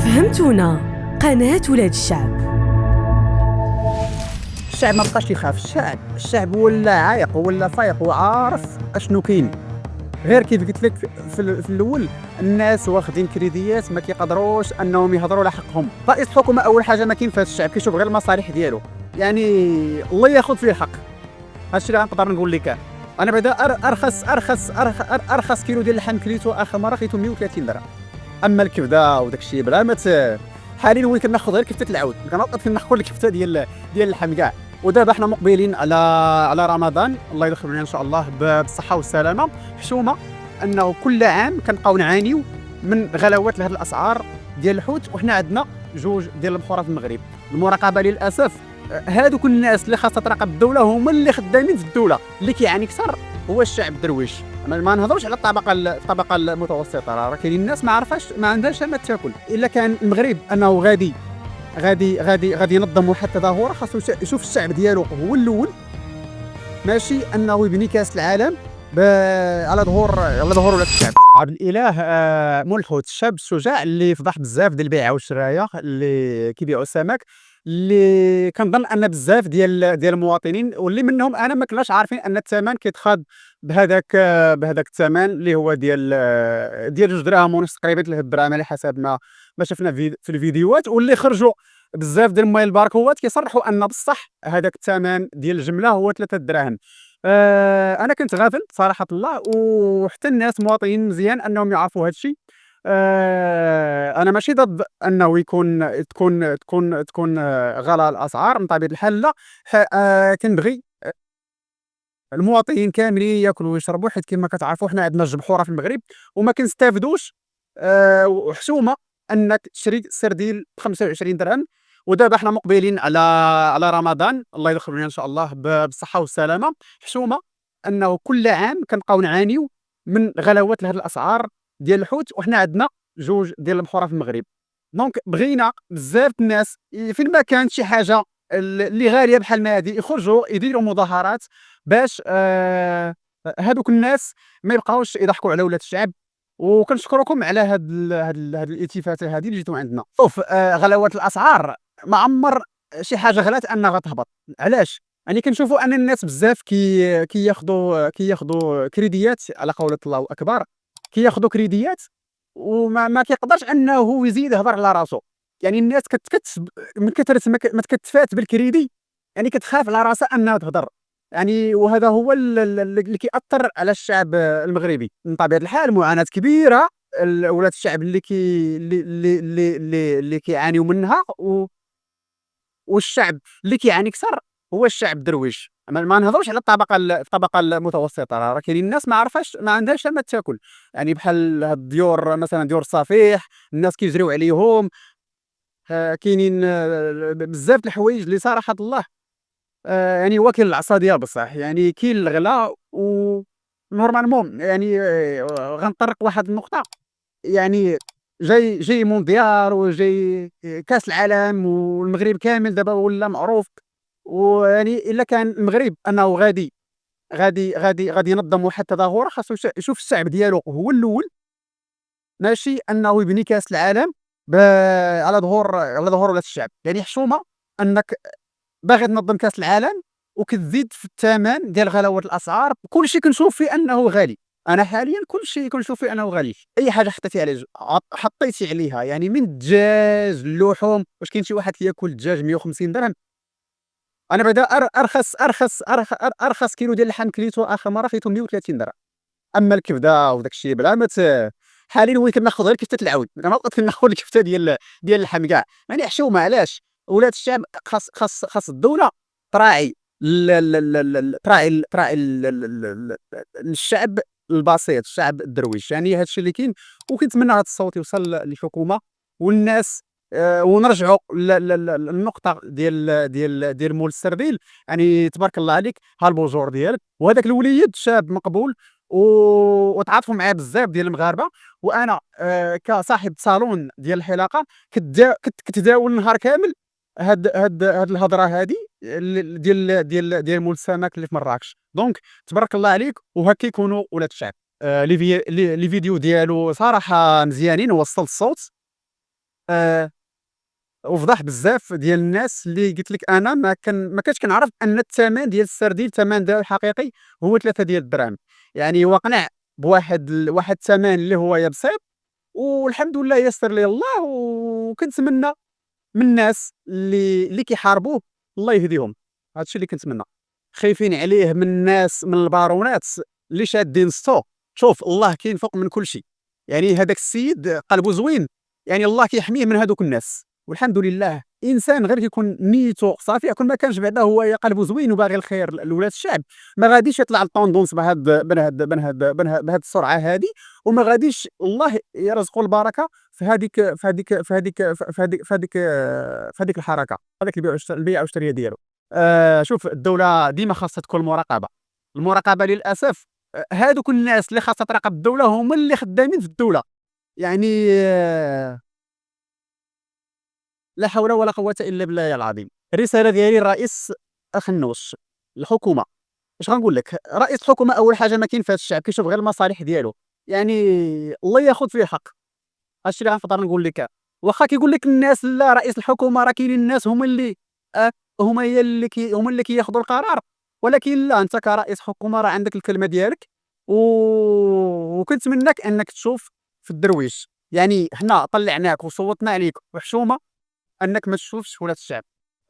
فهمتونا. قناة ولاد الشعب. الشعب ما بقاش يخاف. الشعب ولا عايق ولا فايق وعارف اشنو كاين. غير كيف قلت لك في الاول، الناس واخدين كريديات ما كيقدروش انهم يهضروا على حقهم. رئيس الحكومه اول حاجه ما كاين في هذا الشعب، كيشوف غير المصالح ديالو، يعني الله ياخذ فيه الحق. هادشي اللي غنقدر نقول لك. انا بعدا ارخص كيلو ديال اللحم كليتو اخر مره خيتو 130 درهم. اما الكبده وداك الشيء بلا ما حاليا وين كناخذ غير كفته العود، كنبقى كناخذ الكفته ديال اللحم كاع. ودابا حنا مقبلين على رمضان، الله يدخل علينا ان شاء الله بالصحه والسلامه. حشومه انه كل عام كنبقاو نعانيو من غلاوات لهاد الاسعار ديال الحوت، وحنا عندنا جوج ديال البحوره في المغرب. المراقبه للاسف، هادوك الناس اللي خاصها تراقب الدوله هما اللي خدامين في الدوله. اللي كيعاني كثر هو الشعب الدرويش. ما نهضروش على الطبقه المتوسطه، راه كاينين الناس ما عرفاش، ما عندهاش ما تاكل. الا كان المغرب انه غادي ينظم واحد التظاهره، خاصو يشوف الشعب ديالو هو الاول، ماشي انه يبني كاس العالم على ظهور ولاد الشعب. عبد الاله مول الحوت، الشاب الشجاع اللي فضح بزاف ديال البيعه والشرايه اللي كيبيعوا السمك، اللي كنظن ان بزاف ديال المواطنين واللي منهم انا ما كناش عارفين ان الثمن كيتخاض بهذاك الثمن اللي هو ديال 2 دراهم ونص تقريبا 3 دراهم على حسب ما شفنا في الفيديوهات. واللي خرجوا بزاف ديال الموبايل الباركوات كيصرحوا ان بصح هذاك الثمن ديال الجمله هو 3 دراهم. انا كنت غافل صراحه الله، وحتى الناس مواطنين مزيان انهم يعرفوا هذا الشيء. انا ماشي ضد انه تكون غلاء الاسعار من طبيعه الحال، لا. كنبغي المواطنين كاملين ياكلوا ويشربوا، حيت كما كتعرفوا حنا عندنا الجبحوره في المغرب وما كنستافدوش. وحشومه انك تشري السردين ب 25 درهم. ودابا حنا مقبلين على رمضان، الله يدخل علينا ان شاء الله بالصحه والسلامه. حشومه انه كل عام كنبقاو نعانيو من غلاوات لهاد الاسعار ديال الحوت، وحنا عندنا جوج ديال البحوره في المغرب. دونك بغينا بزاف الناس فين ما كانت شي حاجه اللي غاليه بحال ما هذه يخرجوا يديروا مظاهرات باش هادوك الناس ما يبقاوش يضحكوا على ولاد الشعب. وكنشكركم على هاد الالتفاته هذه اللي جيتوا عندنا. شوف، غلاوات الاسعار ما عمر شي حاجه غلات انها غتهبط. علاش؟ يعني كنشوفوا ان الناس بزاف كياخذوا كريديات، على قولة الله اكبر، كياخذوا كريديات وما ما كيقدرش انه يزيد يهضر على راسو. يعني الناس من كثره ما تكتفات بالكريدي، يعني كتخاف على راسها انها تهضر. يعني وهذا هو اللي كيأثر على الشعب المغربي. من طبيعه الحال معاناه كبيره ولاد الشعب اللي كيعانيوا منها، والشعب اللي كيعاني كثر هو الشعب الدرويش. ما نهضروش على الطبقه المتوسطه، راه كاينين الناس ما عرفاش، ما عندهاش ما تاكل. يعني بحال هاد الديور مثلا، ديور الصفيح، الناس كيجريو عليهم. كاينين بزاف د الحوايج اللي صراحه الله، يعني هو كاين العصا ديال بصح، يعني كاين الغلا نورمالمون. يعني غنطرق واحد النقطه، يعني جاي مونديال وجاي كاس العالم، والمغرب كامل دابا ولا معروف. ويعني الا كان المغرب انه غادي ينظم واحد التظاهره، خاصو يشوف الشعب ديالو هو الاول، ماشي انه يبني كاس العالم ب... على ظهور ولاد الشعب. يعني حشومه انك باغي تنظم كاس العالم وكتزيد في الثمن ديال غلاوه الاسعار. كلشي كنشوف فيه انه غالي. انا حاليا كلشي كنشوف فيه انه غالي. اي حاجه حطيتي عليه حطيتي عليها، يعني من الدجاج، اللحوم. واش كاين شي واحد كياكل الدجاج 150 درهم؟ انا بعدا ارخص كيلو ديال اللحم كليتو اخر مره خيتو 130 درهم. اما الكبده وداك الشيء بلا ما حاليا وين كناخذ غير كفته العود، انا كناخذ الكفته ديال اللحم كاع. يعني حشومه. علاش؟ ولاد الشعب خاص الدوله تراعي الشعب البسيط، الشعب الدرويش. يعني هذا الشيء اللي كاين، وكنتمنى هذا الصوت يوصل للحكومه والناس. ونرجعوا للنقطه ديال مول السرديل. يعني تبارك الله عليك، ها البوجور ديالك وهذاك الوليد شاب مقبول، وتعاطفوا معاه بزاف ديال المغاربه. وانا كصاحب صالون ديال الحلاقه كنت كتداول النهار كامل هاد الهضره هذه. ديال مول السمك اللي في مراكش. دونك تبارك الله عليك، وهكا يكونوا ولاد الشعب. لي فيديو ديالو صراحه مزيانين، وصل الصوت. وفضح بزاف ديال الناس اللي قلت لك انا ما كنتش كنعرف ان الثمن ديال السردين، الثمن ديالو الحقيقي هو 3 ديال الدراهم. يعني وقنع واحد الثمن اللي هو بسيط، والحمد لله يسر لي الله. وكنتمنى من الناس اللي كيحاربوه الله يهديهم. هادشي اللي كنتمنى. خايفين عليه من الناس، من البارونات اللي شادين السوق. شوف، الله كاين فوق من كل شيء. يعني هذاك السيد قلبه زوين، يعني الله كيحميه من هذوك الناس. والحمد لله انسان غير كيكون نيته صافيه، كون ما كانش بعدا هو قلبه زوين وباغي الخير لولاد الشعب، ما غاديش يطلع الطوندونس بهذه السرعه هذه، وما غاديش الله يرزقه البركه في هذيك الحركه، هذاك البيع والشراء ديالو. شوف، الدوله ديما خاصها تكون المراقبه للاسف. هادوك الناس اللي خاصها تراقب الدوله هما اللي خدامين في الدوله. يعني لا حول ولا قوة إلا بالله العظيم. الرسالة ديالي للرئيس أخنوش، الحكومة. اش غنقول لك؟ رئيس الحكومة أول حاجة ما كاين فهاد الشعب، كيشوف غير المصالح ديالو. يعني الله ياخذ فيه الحق. هادشي اللي غنقدر نقول لك. واخا كيقول لك الناس لا، رئيس الحكومة راه كاينين الناس هما اللي هما اللي كياخذوا القرار، ولكن لا، انت كرئيس حكومة راه عندك الكلمة ديالك. وكنتمناك انك تشوف في الدرويش. يعني حنا طلعناك وصوتنا عليك وحشومة انك ما تشوفش ولاد الشعب.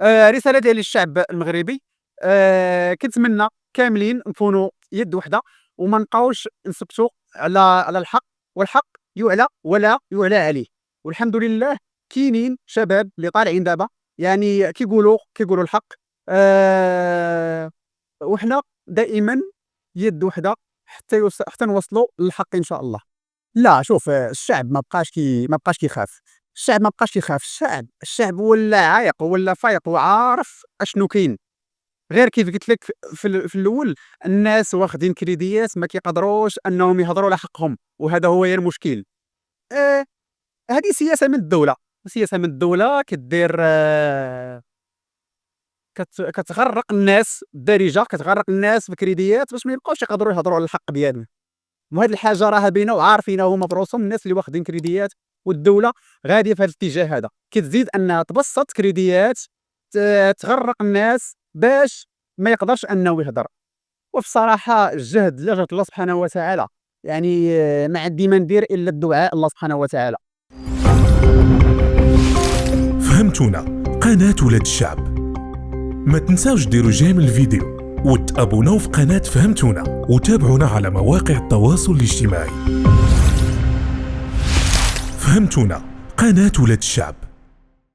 رساله ديال للشعب المغربي، كنتمنى كاملين نكونوا يد وحده، وما نبقاوش نسكتوا على الحق، والحق يعلى ولا يعلى عليه. والحمد لله كاينين شباب اللي طالعين دابا، يعني كيقولوا الحق. وحنا دائما يد وحده حتى نوصلوا للحق ان شاء الله. لا، شوف، الشعب ما بقاش كيخاف. الشعب ما بقاش يخاف. الشعب ولا عايق ولا فايق وعارف اشنو كاين. غير كيف قلت لك في الاول، الناس واخدين كريديات ما كيقدروش انهم يهضروا على حقهم، وهذا هو المشكل. هذه سياسه من الدوله كدير، كتغرق الناس بالدارجه، كتغرق الناس بكريديات باش ما يبقاوش يقدروا يهضروا على الحق ديالهم. وهذه الحاجه راها باينه وعارفينها هما براسهم، الناس اللي واخدين كريديات. والدوله غاديه في هذا الاتجاه هذا، كتزيد انها تبسط كريديات، تغرق الناس باش ما يقدرش انه يهضر. وفي الصراحه الجهد لجهد الله سبحانه وتعالى. يعني ما عندي ما ندير الا الدعاء الله سبحانه وتعالى. فهمتونا، قناة ولاد الشعب. ما تنساوش ديروا جيم الفيديو وتابوناو في قناة فهمتونا، وتابعونا على مواقع التواصل الاجتماعي. فهمتونا، قناة ولاد الشعب.